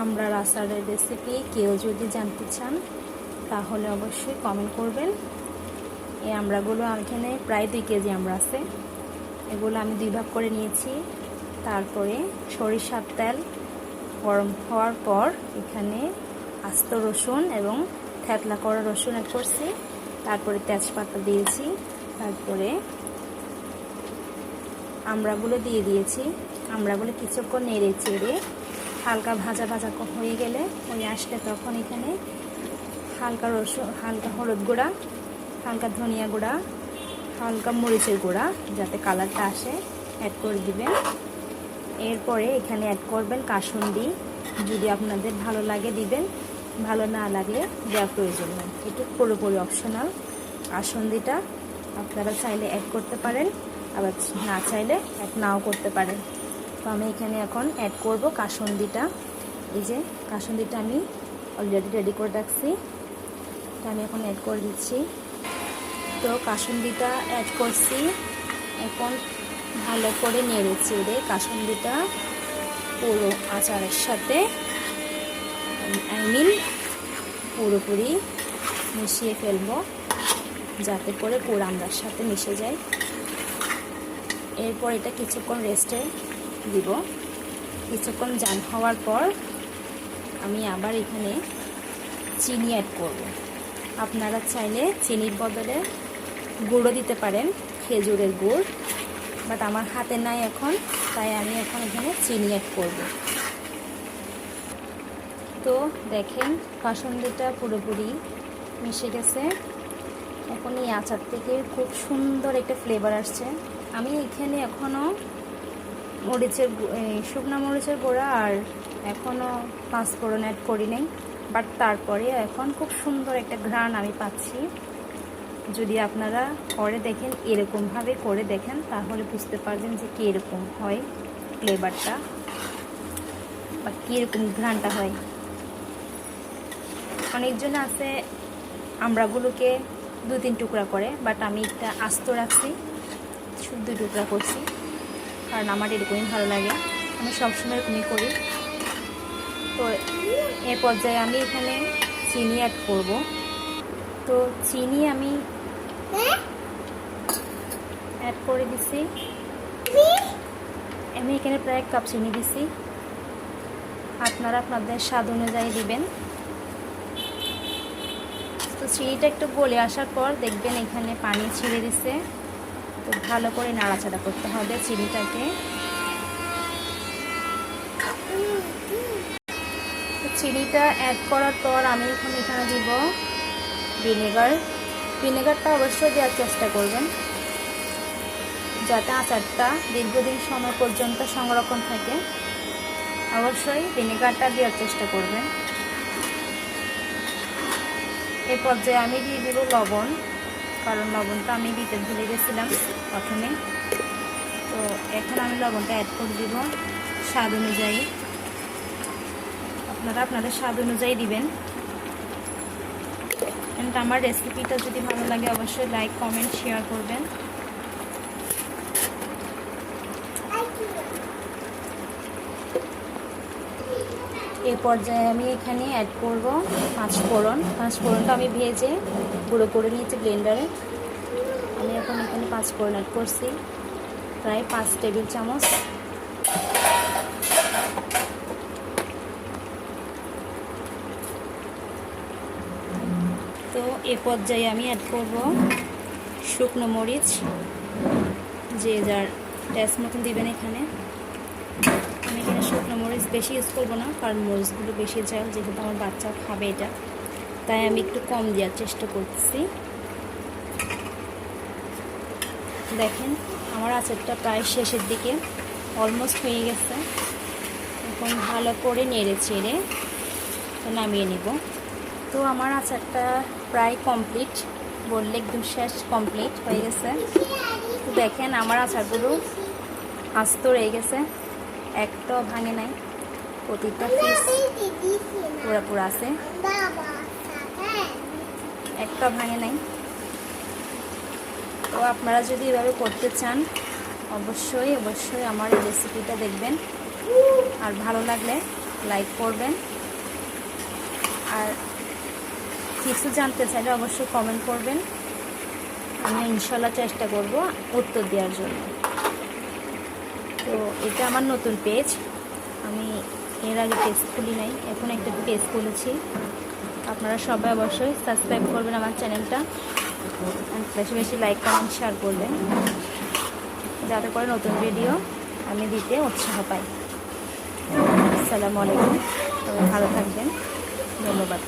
আমড়ার আচারের রেসিপি কেউ যদি জানতে চান তাহলে অবশ্যই কমেন্ট করবেন। এই আমড়াগুলো এখানে প্রায় 2 কেজি আমড়া আছে। এগুলো আমি 2 ভাগ করে নিয়েছি। তারপরে সরিষার তেল গরম হওয়ার পর এখানে আস্ত রসুন এবং থেতলা করা রসুন অ্যাড করছি। তারপরে তেজপাতা দিয়েছি। তারপরে আমড়াগুলো দিয়ে দিয়েছি। আমড়াগুলো কিছুক্ষণ নেড়ে চেড়ে হালকা ভাজা ভাজা হয়ে গেলে আসলে তখন এখানে হালকা রসুন, হালকা হলুদ গুঁড়া, হালকা ধনিয়া গুঁড়া, হালকা মরিচের গুঁড়া যাতে কালারটা আসে অ্যাড করে দিবেন। এরপরে এখানে অ্যাড করবেন কাসুন্দি। যদি আপনাদের ভালো লাগে দিবেন, ভালো না লাগলে দেওয়ার প্রয়োজন নেই। এটা পুরোপুরি অপশনাল। কাসুন্দিটা আপনারা চাইলে অ্যাড করতে পারেন, আবার না চাইলে অ্যাড নাও করতে পারেন। তো আমি এখানে এখন অ্যাড করব কাসুন্দিটা। এই যে কাসুন্দিটা আমি অলরেডি রেডি করে রাখছি। তো আমি এখন অ্যাড করে দিচ্ছি। তো কাসুন্দিটা অ্যাড করছি। এখন ভালো করে নেড়ে চেড়ে কাসুন্দিটা পুরো আচারের সাথে পুরোপুরি মিশিয়ে ফেলবো, যাতে করে পুরো আমড়ার সাথে মিশে যায়। এরপর এটা কিছুক্ষণ রেস্টে দিব। কিছুক্ষণ জাল হওয়ার পর আমি আবার এখানে চিনি অ্যাড করব। আপনারা চাইলে চিনির বদলে গুঁড়ো দিতে পারেন, খেজুরের গুড়, বাট আমার হাতে নাই এখন, তাই আমি এখন এখানে চিনি অ্যাড করব। তো দেখেন কাসুন্দিটা পুরোপুরি মিশে গেছে। এখন এই আচার থেকে খুব সুন্দর একটা ফ্লেভার আসছে। আমি এখানে এখনও শুকনো মরিচের গুঁড়া আর এখনও পাঁচফোড়ন অ্যাড করি নাই, বাট তারপরে এখন খুব সুন্দর একটা ঘ্রাণ আমি পাচ্ছি। যদি আপনারা করে দেখেন, এরকমভাবে করে দেখেন, তাহলে বুঝতে পারবেন যে কীরকম হয় ফ্লেভারটা বা কীরকম ঘ্রাণটা হয়। অনেকজন আছে আমড়াগুলোকে 2-3 টুকরা করে, বাট আমি একটা আস্ত রাখছি, শুধু 2 টুকরা করছি, কারণ আমার এরকমই ভালো লাগে। আমি সবসময় এরকমই করি। তো এ পর্যায়ে আমি এখানে চিনি অ্যাড করব। তো চিনি আমি অ্যাড করে দিছি। আমি এখানে প্রায় 1 কাপ চিনি দিছি। আপনারা আপনাদের স্বাদ অনুযায়ী দিবেন। তো চিনিটা একটু গলে আসার পর দেখবেন এখানে পানি ছেড়ে দিছে। তো ভালো করে নাড়াচাড়া করতে হবে চিনিটাকে। চিনিটা অ্যাড করার পর আমি এখানে দিব ভিনেগার। ভিনেগারটা অবশ্যই দেওয়ার চেষ্টা করবেন, যাতে আচারটা দীর্ঘদিন সময় পর্যন্ত সংরক্ষণ থাকে। অবশ্যই ভিনেগারটা দেওয়ার চেষ্টা করবেন। এ পর্যায়ে আমি দিয়ে দেব লবণ, কারণ লবণটা আমি দিতে ভুলে গেছিলাম প্রথমে। তো এখন আমি লবণটা অ্যাড করে দিব স্বাদ অনুযায়ী। আপনারা আপনাদের স্বাদ অনুযায়ী দিবেন। এন্ড আমার রেসিপিটা যদি ভালো লাগে অবশ্যই লাইক, কমেন্ট, শেয়ার করবেন। এই পর্যায়ে আমি এখানে অ্যাড করব পাঁচফোড়ন। পাঁচফোড়নটা আমি ভেজে গুঁড়ো করে নিয়েছি ব্লেন্ডারে। আমি এখন এখানে পাঁচফোড়ন অ্যাড করছি, প্রায় 5 টেবিল চামচ। তো এ পর্যায়ে আমি অ্যাড করব শুকনো মরিচ, যে যার টেস্ট মতন দিবেন। এখানে আমি এখানে শুকনো মরিচ বেশি ইউজ করবো না, কারণ মরিচগুলো বেশি ঝাল, যেহেতু আমার বাচ্চা খাবে এটা, তাই আমি একটু কম দেওয়ার চেষ্টা করতেছি। দেখেন আমার আচারটা প্রায় শেষের দিকে, অলমোস্ট হয়ে গেছে। এখন ভালো করে নেড়ে চেড়ে নামিয়ে নিব। তো আমার আচারটা প্রায় কমপ্লিট, বললে একদম শেষ, কমপ্লিট হয়ে গেছে। তো দেখেন আমার আচারগুলো আস্ত রয়ে গেছে, একটাও ভাঙে নাই, প্রতিটা পিস পুরো আছে, একটাও ভাঙে নাই। তো আপনারা যদি এভাবে করতে চান অবশ্যই আমার এই রেসিপিটা দেখবেন, আর ভালো লাগলে লাইক করবেন। আর কিছু জানতে চাইলে অবশ্যই কমেন্ট করবেন, আমি ইনশাল্লাহ চেষ্টা করব উত্তর দেওয়ার জন্য। তো এটা আমার নতুন পেজ, আমি এর আগে পেজ খুলি নাই, এখন একটা পেজ খুলেছি। আপনারা সবাই অবশ্যই সাবস্ক্রাইব করবেন আমার চ্যানেলটা, বেশি বেশি লাইক কমেন্ট শেয়ার করবেন, যাতে করে নতুন ভিডিও আমি দিতে উৎসাহ পাই। আসসালামু আলাইকুম, সবাই ভালো থাকবেন, ধন্যবাদ।